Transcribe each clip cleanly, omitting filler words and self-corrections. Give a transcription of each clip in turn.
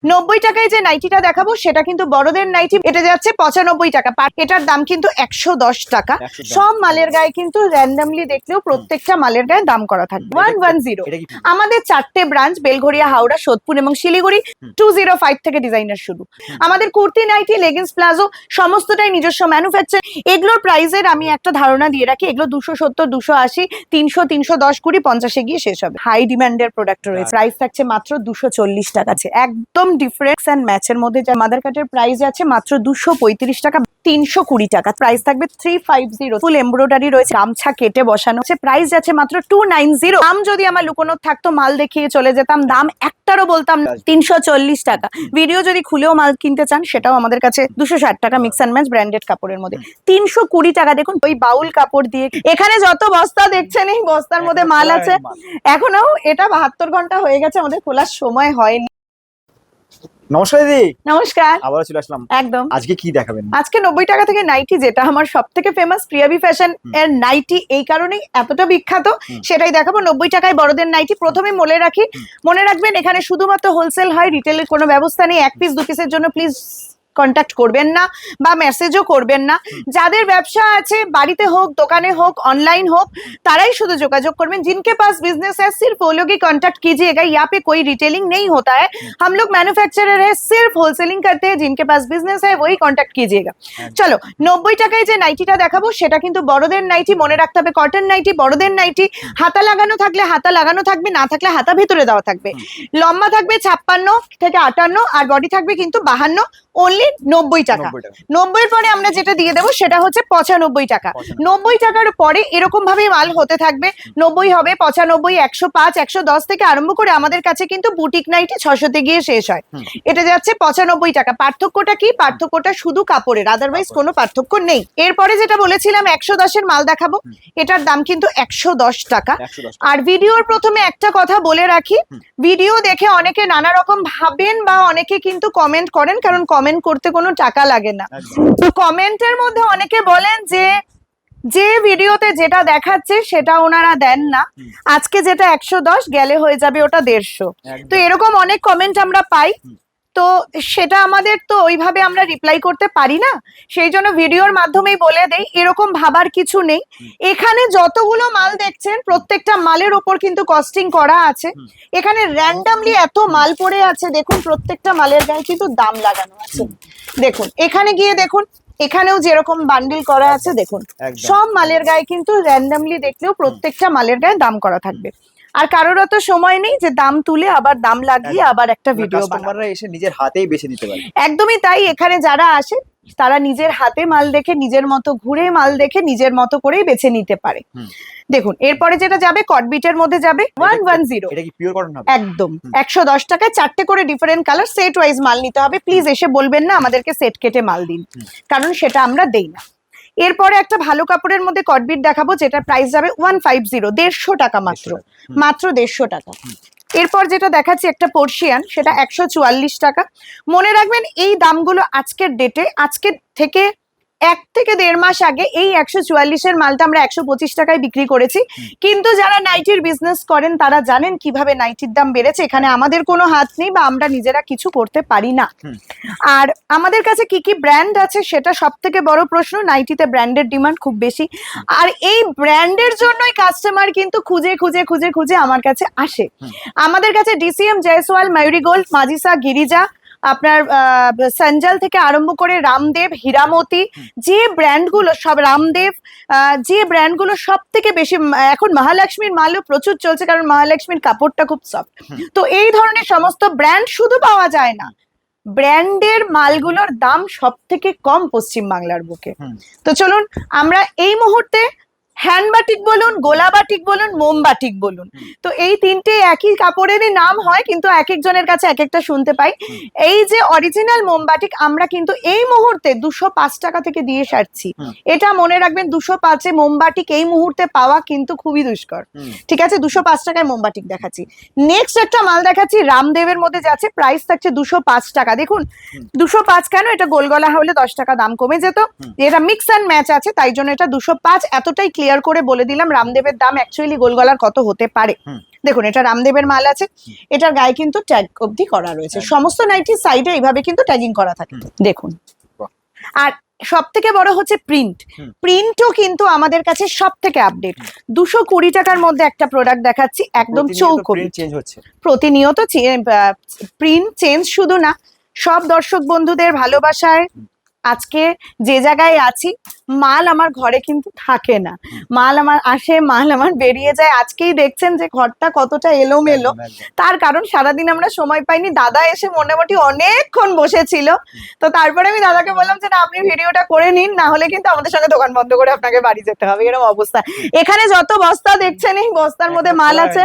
90 টাকায় যে নাইটিটা দেখাবো সেটা কিন্তু বড়দের নাইটি, এটা যাচ্ছে 95 টাকা। এটার দাম কিন্তু 110 টাকা। সব মালের গায়ে কিন্তু র্যান্ডমলি দেখলেও প্রত্যেকটা মালের গায়ে দাম করা থাকবে 110। আমাদের 4টে ব্রাঞ্চ, বেলঘরিয়া, হাওড়া, সোদপুর এবং শিলিগুড়ি। 205 থেকে ডিজাইনার শুরু। আমাদের কুর্তি, নাইটি, লেগিংস, প্লাজো সমস্তটাই নিজস্ব ম্যানুফ্যাকচার। এগুলোর প্রাইসের আমি একটা ধারণা দিয়ে রাখি, এগুলো 270, 280, 300, 310, 20, 50-এ গিয়ে শেষ হবে। হাই ডিমান্ডের প্রোডাক্ট রয়েছে। প্রাইস থাকছে মাত্র 240 টাকা। একদম ডিফারেন্স এন্ড ম্যাচের মধ্যে। মাদার কাটের প্রাইস আছে মাত্র 235 টাকা। 320 টাকা প্রাইস থাকবে। 350 ফুল এমব্রয়ডারি রয়েছে, গামছা কেটে বসানো আছে। প্রাইস আছে মাত্র 290। দাম যদি আমার লুকোনো থাকতো মাল দেখিয়ে চলে যেতাম, দাম একটারও বলতাম। 340 টাকা। ভিডিও যদি খুলেও মাল কিনতে চান সেটাও আমাদের কাছে 260 টাকা। মিক্স অ্যান্ড ম্যাচ ব্র্যান্ডেড কাপড়ের মধ্যে 320 টাকা। দেখুন ওই বাউল কাপড় দিয়ে এখানে যত বস্তা দেখছেন এই বস্তার মধ্যে মাল আছে। এখনো এটা 72 ঘন্টা হয়ে গেছে, আমাদের খোলার সময় হয়নি। নমস্কার দিদি। নমস্কার। আবার চলে আসলাম। একদম। আজকে কি দেখাবেন? আজকে 90 টাকা থেকে নাইটি, যেটা আমার সবথেকে ফেমাস প্রিয়াবি ফ্যাশন এর নাইটি এই কারণেই এতটা বিখ্যাত, সেটাই দেখাবো। 90 টাকায় বড়দের নাইটি। প্রথমে মনে রাখবেন এখানে শুধুমাত্র হোলসেল হয়, রিটেলের কোনো ব্যবস্থা নেই। 1 পিস 2 পিসের জন্য প্লিজ কন্ট্যাক্ট করবেন না বা মেসেজও করবেন না। যাদের ব্যবসা আছে, বাড়িতে হোক, দোকানে হোক, অनलाइन হোক, তারাই শুধু যোগাযোগ করবেন। जिनके पास बिजनेस है सिर्फ वो लोग ही कांटेक्ट कीजिएगा। यहाँ पे कोई रिटेलिंग नहीं होता है, हम लोग मैन्युफैक्चरर है, सिर्फ होलसेलिंग करते हैं। जिनके पास बिजनेस है वही कांटेक्ट कीजिएगा। চলো 90 টাকায় যে নাইটিটা দেখাবো সেটা কিন্তু বড়দের নাইটি। মনে রাখতে হবে কটন নাইটি, বড়দের নাইটি। হাতা লাগানো থাকলে হাতা লাগানো থাকবে, না থাকলে হাতা ভেতরে দেওয়া থাকবে। লম্বা থাকবে 56 থেকে 58 আর বডি থাকবে কিন্তু 52। অনলি 90 টাকা। 90 এর পরে আমরা যেটা দিয়ে দেবো সেটা হচ্ছে 95 টাকা। 90 টাকার পরে এরকম ভাবে মাল হতে থাকবে। 90 হবে, 95, 105, 110 থেকে আরম্ভ করে আমাদের কাছে কিন্তু বুটিক নাইটি 600 তে গিয়ে শেষ হয়। এটা যাচ্ছে 95 টাকা। পার্থক্যটা কি? পার্থক্যটা শুধু কাপড়ের, আদারওয়াইজ কোনো পার্থক্য নেই। এরপরে যেটা বলেছিলাম 110 এর মাল দেখাবো, এটার দাম কিন্তু 110 টাকা। আর ভিডিওর প্রথমে একটা কথা বলে রাখি, ভিডিও দেখে অনেকে নানা রকম ভাবেন বা অনেকে কিন্তু কমেন্ট করেন, কারণ কমেন্ট করতে কোনো টাকা লাগে না। তো কমেন্টের মধ্যে অনেকে বলেন যে ভিডিওতে যেটা দেখাচ্ছে সেটা ওনারা দেন না। আজকে যেটা 110 গেলে হয়ে যাবে ওটা 150। তো এরকম অনেক কমেন্ট আমরা পাই। তো সেটা আমাদের তো ওইভাবে আমরা রিপ্লাই করতে পারি না, সেই জন্য ভিডিওর মাধ্যমেই বলে দেই, এরকম ভাবার কিছু নেই। এখানে যতগুলো মাল দেখছেন প্রত্যেকটা মালের ওপর কিন্তু কস্টিং করা আছে। এখানে র্যান্ডমলি এত মাল পড়ে আছে, দেখুন প্রত্যেকটা মালের গায়ে কিন্তু দাম লাগানো আছে। দেখুন এখানে গিয়ে দেখুন, এখানেও যেরকম বান্ডিল করা আছে দেখুন, সব মালের গায়ে কিন্তু র্যান্ডমলি দেখলেও প্রত্যেকটা মালের গায়ে দাম করা থাকবে। আর কারোর অত সময় নেই যে দাম তুলে আবার দাম লাগিয়ে আবার একটা ভিডিও কাস্টমাররা এসে নিজের হাতেই বেছে নিতে পারে। একদমই তাই। এখানে যারা আসে তারা নিজের হাতে মাল দেখে, নিজের মতো ঘুরে মাল দেখে, নিজের মতো করেই বেছে নিতে পারে। দেখুন এরপরে যেটা যাবে কটবিটের মধ্যে যাবে 110। এটা কি পিওর কটন হবে? একদম 110 টাকায় 4টে করে ডিফারেন্ট কালার সেট ওয়াইজ মাল নিতে হবে। প্লিজ এসে বলবেন না আমাদেরকে সেট কেটে মাল দিন, কারণ সেটা আমরা দেই না। এরপরে একটা ভালো কাপড়ের মধ্যে কটবিট দেখাবো, যেটা প্রাইস যাবে 150, 150 টাকা মাত্র। 150 টাকা। এরপর যেটা দেখাচ্ছি একটা পর্শিয়ান, সেটা 144 টাকা। মনে রাখবেন এই দামগুলো আজকের ডেটে, আজকের থেকে 1 থেকে 1.5 মাস আগে এই 144 এর মালটা আমরা 125 টাকায় বিক্রি করেছি। কিন্তু যারা নাইটির বিজনেস করেন তারা জানেন কিভাবে নাইটির দাম বেড়েছে। এখানে আমাদের কোনো হাত নেই বা আমরা নিজেরা কিছু করতে পারি না। আর আমাদের কাছে কি কি ব্র্যান্ড আছে সেটা সব থেকে বড় প্রশ্ন। নাইটিতে ব্র্যান্ডের ডিমান্ড খুব বেশি, আর এই ব্র্যান্ডের জন্যই কাস্টমার কিন্তু খুঁজে খুঁজে খুঁজে খুঁজে আমার কাছে আসে। আমাদের কাছে ডিসিএম, জয়সওয়াল, মায়ুরিগোল্ড, মাজিসা, গিরিজা, আপনার সঞ্জল থেকে আরম্ভ করে রামদেব, হীরামতি, যে ব্র্যান্ডগুলো সব, রামদেব, যে ব্র্যান্ডগুলো সব থেকে বেশি, এখন মহালক্ষ্মীর মালও প্রচুর চলছে, কারণ মহালক্ষ্মীর কাপড়টা খুব সফট। তো এই ধরনের সমস্ত ব্র্যান্ড শুধু পাওয়া যায় না, ব্র্যান্ডের মালগুলোর দাম সব থেকে কম পশ্চিম বাংলার বুকে। তো চলুন আমরা এই মুহূর্তে হ্যান্ড বাটিক বলুন, গোলা বাটিক বলুন, মোম বাটিক বলুন, তো এই তিনটে একই কাপড়েরই নাম হয়, কিন্তু এক একজনের কাছে এক একটা শুনতে পাই। এই যে অরিজিনাল মোম বাটিক আমরা কিন্তু এই মুহূর্তে 205 টাকা থেকে দিয়ে সারছি। এটা মনে রাখবেন, 205-এ মোম বাটিক এই মুহূর্তে পাওয়া কিন্তু খুবই দুষ্কর। ঠিক আছে, 205 টাকায় মোম বাটিক দেখাচ্ছি। নেক্সট একটা মাল দেখাচ্ছি রামদেবের মধ্যে, যাচ্ছে প্রাইস থাকছে 205 টাকা। দেখুন 205 কেন, এটা গোলগলা হলে 10 টাকা দাম কমে যেত। এটা মিক্স অ্যান্ড ম্যাচ আছে, তাই জন্য এটা 205। এতটাই ক্লিয়ার ক্লিয়ার করে বলে দিলাম রামদেবের দাম অ্যাকচুয়ালি গোলগলার কত হতে পারে। হুম। দেখুন এটা রামদেবের মাল আছে, এটার গায়ে কিন্তু ট্যাগ অবধি করা রয়েছে, সমস্ত নাইটির সাইডে এইভাবে কিন্তু ট্যাগিং করা থাকে। দেখুন, বাহ। আর সব থেকে বড় হচ্ছে প্রিন্ট, প্রিন্টও কিন্তু আমাদের কাছে সব থেকে আপডেট। 220 টাকার মধ্যে একটা প্রোডাক্ট দেখাচ্ছি, একদম চৌকোর, চেঞ্জ হচ্ছে। প্রতিনিয়ত প্রিন্ট চেঞ্জ শুধু না, সব দর্শক বন্ধুদের ভালোবাসায় আজকে যে জায়গায় আছি, মাল আমার ঘরে কিন্তু থাকে না, মাল আমার আসে, মাল আমার বেরিয়ে যায়। আজকেই দেখছেন যে ঘরটা কতটা এলোমেলো, তার কারণ সারাদিন আমরা সময় পাইনি। দাদা এসে মোটামুটি অনেকক্ষণ বসেছিল, তো তারপরে আমি দাদাকে বললাম যে না আপনি ভিডিওটা করে নিন, না হলে কিন্তু আমাদের সঙ্গে দোকান বন্ধ করে আপনাকে বাড়ি যেতে হবে, এরকম অবস্থা। এখানে যত বস্তা দেখছেন এই বস্তার মধ্যে মাল আছে,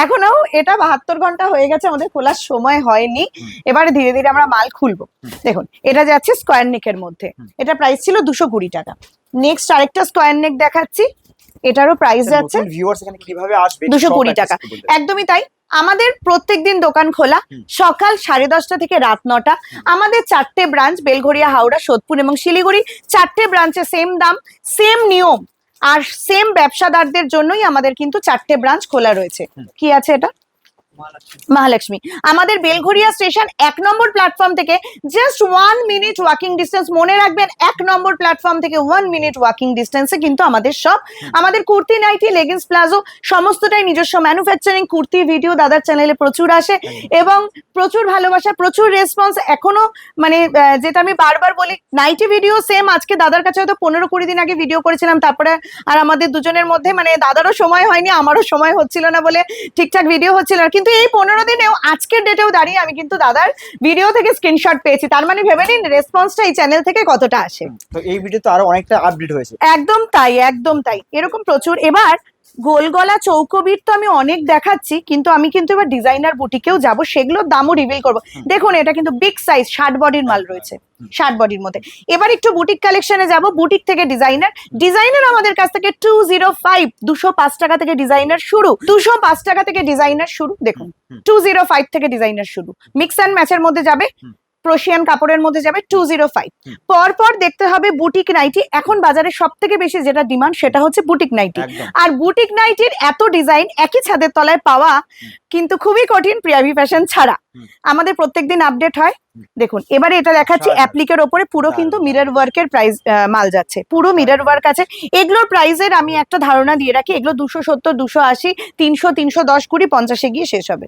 এখনো এটা 72 ঘন্টা হয়ে গেছে, আমাদের খোলার সময় হয়নি, এবারে ধীরে ধীরে আমরা মাল খুলবো। দেখুন এটা যাচ্ছে স্কোয়ার নেকের মধ্যে, এটা প্রাইস ছিল 220 টাকা। নেক্সট আরেকটা স্কোয়ার নেক দেখাচ্ছি, এটারও প্রাইস যাচ্ছে ভিউয়ার্স এখানে কিভাবে আসবে 220 টাকা। একদমই তাই, আমাদের প্রত্যেকদিন দোকান খোলা সকাল 10:30 থেকে রাত 9টা। আমাদের 4টে ব্রাঞ্চ, বেলঘরিয়া, হাওড়া, সোদপুর এবং শিলিগুড়ি। 4টে ব্রাঞ্চে সেম দাম, সেম নিয়ম, আর সেম ব্যবসাদারদের জন্যই আমাদের কিন্তু 4টে ব্রাঞ্চ খোলা রয়েছে। কি আছে এটা? মহালক্ষ্মী। আমাদের বেলঘরিয়া স্টেশন 1 নম্বর প্ল্যাটফর্ম থেকে জাস্ট 1 মিনিট ওয়াকিং ডিস্টেন্স, মনে রাখবেন 1 নম্বর প্ল্যাটফর্ম থেকে 1 মিনিট ওয়াকিং ডিস্টেন্সে কিন্তু আমাদের সব। আমাদের কুর্তি, নাইটি, লেগিংস, প্লাজো সমস্তটাই নিজস্ব ম্যানুফ্যাকচারিং। কুর্তি ভিডিও দাদার চ্যানেলে প্রচুর আসে এবং প্রচুর ভালোবাসা, প্রচুর রেসপন্স এখনো, মানে যেটা আমি বারবার বলি, নাইটি ভিডিও সেম। আজকে দাদার কাছে হয়তো 15-20 দিন আগে ভিডিও করেছিলাম, তারপরে আর আমাদের দুজনের মধ্যে, মানে দাদারও সময় হয়নি, আমারও সময় হচ্ছিল না বলে ঠিকঠাক ভিডিও হচ্ছিল না, কিন্তু এই 15 দিনেও আজকের ডেটেও দাঁড়িয়ে আমি কিন্তু দাদার ভিডিও থেকে স্ক্রিনশট পেয়েছি। তার মানে ভেবে নিন রেসপন্সটা এই চ্যানেল থেকে কতটা আসে। তো এই ভিডিও তো আরো অনেকটা আপডেট হয়েছে। একদম তাই, একদম তাই, এরকম প্রচুর। এবার গোলগলা চৌকোবির তো আমি অনেক দেখাচ্ছি, কিন্তু আমি কিন্তু এবার ডিজাইনার বুটিকেও যাব, সেগুলোর দামও রিভিল করব। দেখুন এটা কিন্তু বিগ সাইজ 60 বডির মাল রয়েছে, 60 বডির মধ্যে। এবার একটু বুটিক কালেকশনে যাব, বুটিক থেকে ডিজাইনার। ডিজাইনার আমাদের কাছ থেকে 205, 205 টাকা থেকে ডিজাইনার শুরু, 205 টাকা থেকে ডিজাইনার শুরু। দেখুন 205 থেকে ডিজাইনার শুরু। মিক্স অ্যান্ড ম্যাচের মধ্যে যাবে, প্রশিয়ান কাপড়ের মধ্যে যাবে 205। পরপর দেখতে হবে বুটিক নাইটি। এখন বাজারে সব থেকে বেশি যেটা ডিমান্ড সেটা হচ্ছে বুটিক নাইটি, আর বুটিক নাইটির এত ডিজাইন একই ছাদের তলায় পাওয়া কিন্তু খুবই কঠিন প্রিয়াভি ফ্যাশন ছাড়া। আমাদের প্রত্যেকদিন আপডেট হয়। দেখুন এবারে এটা দেখাচ্ছি অ্যাপ্লিকের ওপরে, পুরো কিন্তু মিরর ওয়ার্কের প্রাইস মাল যাচ্ছে, পুরো মিরর ওয়ার্ক আছে। এগুলোর প্রাইসের আমি একটা ধারণা দিয়ে রাখি, এগুলো 270, 280, 300, 310, 20, 50 গিয়ে শেষ হবে।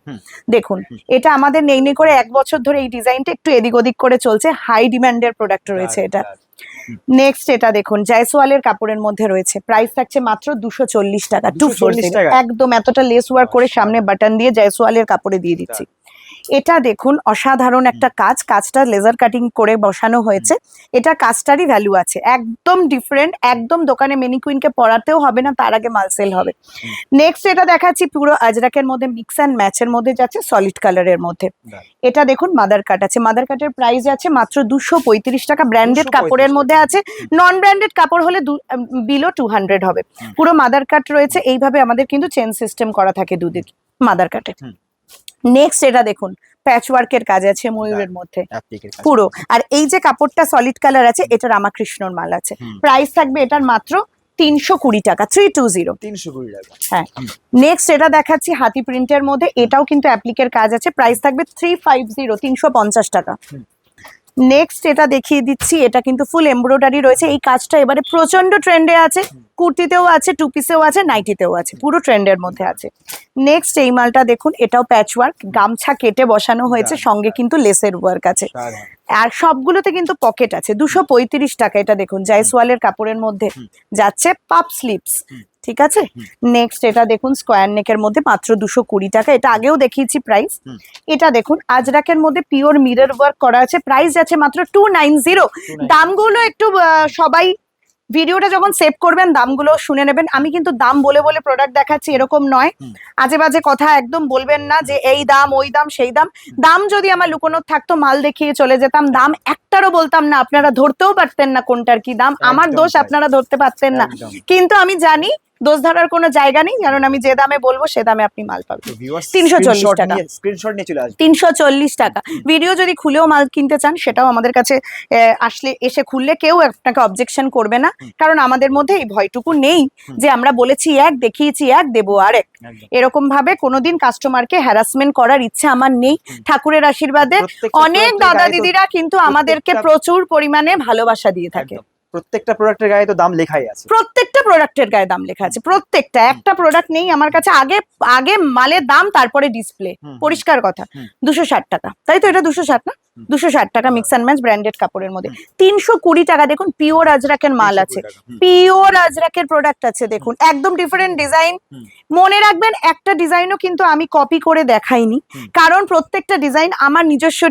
দেখুন এটা আমাদের নেই নেই করে 1 বছর ধরে এই ডিজাইনটা একটু এদিক ওদিক করে চলছে, হাই ডিমান্ডের প্রোডাক্ট রয়েছে এটা। নেক্সট এটা দেখুন জয়সওয়ালের কাপড়ের মধ্যে রয়েছে, প্রাইস থাকছে মাত্র 240 টাকা, 240 টাকা। একদম এতটা লেস ওয়ার্ক করে সামনে বাটন দিয়ে জয়সওয়ালের কাপড়ে দিয়ে দিচ্ছি। এটা দেখুন অসাধারণ একটা কাজ, কাজটা লেজার কাটিং করে বসানো হয়েছে, এটা কাজটারই ভ্যালু আছে, একদম ডিফারেন্ট, একদম দোকানে মেনিকুইনকে পরাতেও হবে না, তার আগে মাল সেল হবে। নেক্সট এটা দেখাচ্ছি পুরো আজরাকের মধ্যে, মিক্স অ্যান্ড ম্যাচের মধ্যে যাচ্ছে, সলিড কালারের মধ্যে। এটা দেখুন মাদার কাট আছে, মাদার কাটের প্রাইস আছে মাত্র 235 টাকা। ব্র্যান্ডেড কাপড়ের মধ্যে আছে, নন ব্র্যান্ডেড কাপড় হলে বিলো 200 হবে। পুরো মাদার কাট রয়েছে, এইভাবে আমাদের কিন্তু চেন সিস্টেম করা থাকে দুদিক মাদার কাটে। নেক্সট এটা দেখুন প্যাচ ওয়ার্কের কাজ আছে ময়ূরের মধ্যে পুরো, আর এই যে কাপড়টা সলিড কালার আছে এটা রামাকৃষ্ণর মাল আছে, প্রাইস থাকবে এটার মাত্র 320 টাকা, 320 টাকা। হ্যাঁ। নেক্সট এটা দেখাচ্ছি হাতি প্রিন্টের মধ্যে, এটাও কিন্তু অ্যাপ্লিকের কাজ আছে, প্রাইস থাকবে 350, 350 টাকা। নেক্সট এটা দেখিয়ে দিচ্ছি, এটা কিন্তু ফুল এমব্রয়ডারি রয়েছে, এই কাজটা এবারে প্রচন্ড ট্রেন্ডে আছে, কুর্তিতেও আছে, টু পিসেও আছে, নাইটিতেও আছে, পুরো ট্রেন্ডের মধ্যে আছে। নেক্সট এই মালটা দেখুন, এটাও প্যাচ ওয়ার্ক, গামছা কেটে বসানো হয়েছে, সঙ্গে কিন্তু লেসের ওয়ার্ক আছে, আর সবগুলোতে কিন্তু পকেট আছে। 235 টাকা। এটা দেখুন জয়সওয়ালের কাপড়ের মধ্যে যাচ্ছে, পাপ স্লিপস, ঠিক আছে। নেক্সট এটা দেখুন স্কোয়ার নেকের মধ্যে মাত্র 220 টাকা, এটা আগেও দেখিয়েছি প্রাইস। এটা দেখুন আজরাকের মধ্যে পিওর মিরর ওয়ার্ক করা আছে, প্রাইস যাচ্ছে মাত্র 290। দামগুলো একটু সবাই ভিডিওটা যখন সেভ করবেন দামগুলো শুনে নেবেন, আমি কিন্তু দাম বলে বলে প্রোডাক্ট দেখাচ্ছি এরকম নয়, আজে বাজে কথা একদম বলবেন না যে এই দাম ওই দাম সেই দাম। দাম যদি আমার লুকোনো থাকতো মাল দেখিয়ে চলে যেতাম, দাম একটারও বলতাম না, আপনারা ধরতেও পারতেন না কোনটার কি দাম, আমার দোষ আপনারা ধরতে পারতেন না। কিন্তু আমি জানি দোষ ধরার কোনো জায়গা নেই, কারণ আমি যে দামে বলবো সে দামে আপনি মাল পাবেন। 340 টাকা। স্ক্রিনশট নিয়ে চলে আসবে। 340 টাকা। ভিডিও যদি খুলেও মাল কিনতে চান সেটাও আমাদের কাছে আসলে এসে খুললে কেউ আপনাকে অবজেকশন করবে না, কারণ আমাদের মধ্যে এই ভয়টুকু নেই যে আমরা বলেছি এক, দেখিয়েছি এক, দেবো আরেক। একদম। এরকম ভাবে কোনোদিন কাস্টমারকে হ্যারাসমেন্ট করার ইচ্ছে আমার নেই। ঠাকুরের আশীর্বাদে প্রত্যেকটা অনেক product এর দাদা গায়ে তো- দিদিরা কিন্তু আমাদেরকে প্রচুর পরিমাণে ভালোবাসা দিয়ে থাকে। একদম। প্রত্যেকটা প্রোডাক্টের গায়ে তো দাম লেখাই আছে। প্রত্যেকটা প্রোডাক্টের গায়ে দাম লেখা আছে, প্রত্যেকটা। একটা প্রোডাক্ট নেই আমার কাছে আগে আগে মালের দাম তারপরে ডিসপ্লে, পরিষ্কার কথা। 260 টাকা, তাই তো? এটা 260 না? 260 টাকা মিক্স অ্যান্ড ম্যাচ ব্র্যান্ডেড কাপড়ের মধ্যে। 320 টাকা। দেখুন পিওর আজরাকের মাল আছে, পিওর আজরাকের প্রোডাক্ট আছে। দেখুন একদম ডিফারেন্ট ডিজাইন। মনে রাখবেন একটা ডিজাইনও কিন্তু আমি কপি করে দেখাইনি, কারণ প্রত্যেকটা ডিজাইন আমার নিজস্ব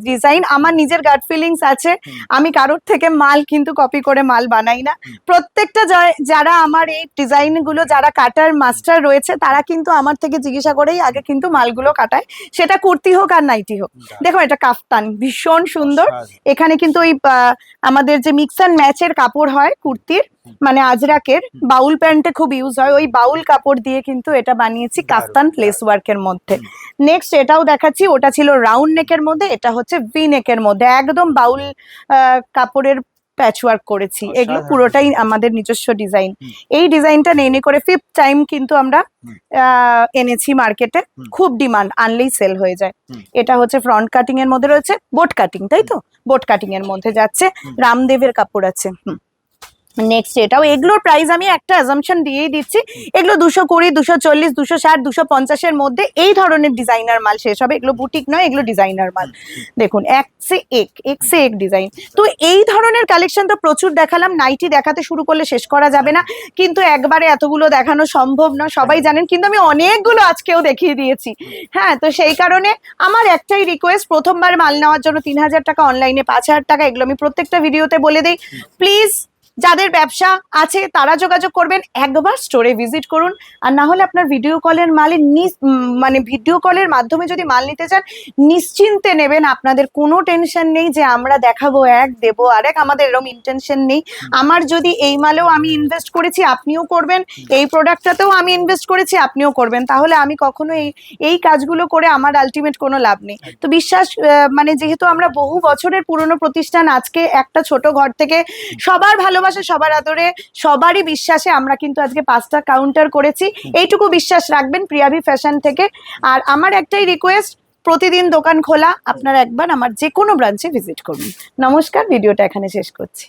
ডিজাইন, আমার নিজের গাট ফিলিংস আছে। আমি কারোর থেকে মাল কিন্তু কপি করে মাল বানাই না। প্রত্যেকটা যারা আমার এই ডিজাইন গুলো যারা কাটার মাস্টার রয়েছে তারা কিন্তু আমার থেকে জিজ্ঞাসা করেই আগে কিন্তু মালগুলো কাটায়, সেটা কুর্তি হোক আর নাইটি হোক। দেখো এটা কাফতান, ভীষণ সুন্দর। এখানে কিন্তু ওই আমাদের যে মিক্স অ্যান্ড ম্যাচের কাপড় হয় কুর্তির, মানে আজরাকের বাউল প্যান্টে খুব ইউজ হয়, ওই বাউল কাপড় দিয়ে কিন্তু এটা বানিয়েছি কাফতান লেস ওয়ার্কের মধ্যে। নেক্সট এটাও দেখাচ্ছি, ওটা ছিল রাউন্ড নেকের মধ্যে, এটা হচ্ছে ভি নেকের মধ্যে, একদম বাউল কাপড়ের প্যাচওয়ার্ক করেছি। এগুলো পুরোটাই আমাদের নিজস্ব ডিজাইন। এই ডিজাইনটা নেই করে 5th টাইম কিন্তু আমরা এনেছি মার্কেটে, খুব ডিমান্ড, আনলেই সেল হয়ে যায়। এটা হচ্ছে ফ্রন্ট কাটিং এর মধ্যে রয়েছে, বোট কাটিং, তাই তো? বোট কাটিং এর মধ্যে যাচ্ছে, রামদেবের কাপড় আছে। নেক্সট এটাও, এগুলোর প্রাইস আমি একটা অ্যাজাম্পশন দিয়েই দিচ্ছি, এগুলো 220, 240, 260, 250 এর মধ্যে এই ধরনের ডিজাইনার মাল শেষ হবে। এগুলো বুটিক নয়, এগুলো ডিজাইনার মাল। দেখুন এক সে এক ডিজাইন। তো এই ধরনের কালেকশন তো প্রচুর দেখালাম, নাইটি দেখাতে শুরু করলে শেষ করা যাবে না, কিন্তু একবারে এতগুলো দেখানো সম্ভব না, সবাই জানেন। কিন্তু আমি অনেকগুলো আজকেও দেখিয়ে দিয়েছি। হ্যাঁ, তো সেই কারণে আমার একটাই রিকোয়েস্ট, প্রথমবার মাল নেওয়ার জন্য 3000 টাকা, অনলাইনে 5000 টাকা, এগুলো আমি প্রত্যেকটা ভিডিওতে বলে দিই। প্লিজ যাদের ব্যবসা আছে তারা যোগাযোগ করবেন, একবার স্টোরে ভিজিট করুন। আর না হলে আপনার ভিডিও কলের মালের মানে ভিডিও কলের মাধ্যমে যদি মাল নিতে চান নিশ্চিন্তে নেবেন, আপনাদের কোনো টেনশন নেই যে আমরা দেখাবো এক, দেবো আরেক, আমাদের এরকম ইন্টেনশন নেই। আমার যদি এই মালেও আমি ইনভেস্ট করেছি আপনিও করবেন, এই প্রোডাক্টটাতেও আমি ইনভেস্ট করেছি আপনিও করবেন, তাহলে আমি কখনো এই কাজগুলো করে আমার আলটিমেট কোনো লাভ নেই। তো বিশ্বাস, মানে যেহেতু আমরা বহু বছরের পুরনো প্রতিষ্ঠান, আজকে একটা ছোট ঘর থেকে সবার ভালোবাসা, সবার আদরে, সবারই বিশ্বাসে আমরা কিন্তু আজকে 5টা কাউন্টার করেছি। এইটুকু বিশ্বাস রাখবেন প্রিয়াভি ফ্যাশন থেকে। আর আমার একটাই রিকোয়েস্ট, প্রতিদিন দোকান খোলা, আপনারা একবার আমার যে কোনো ব্রাঞ্চে ভিজিট করুন। নমস্কার, ভিডিওটা এখানে শেষ করছি।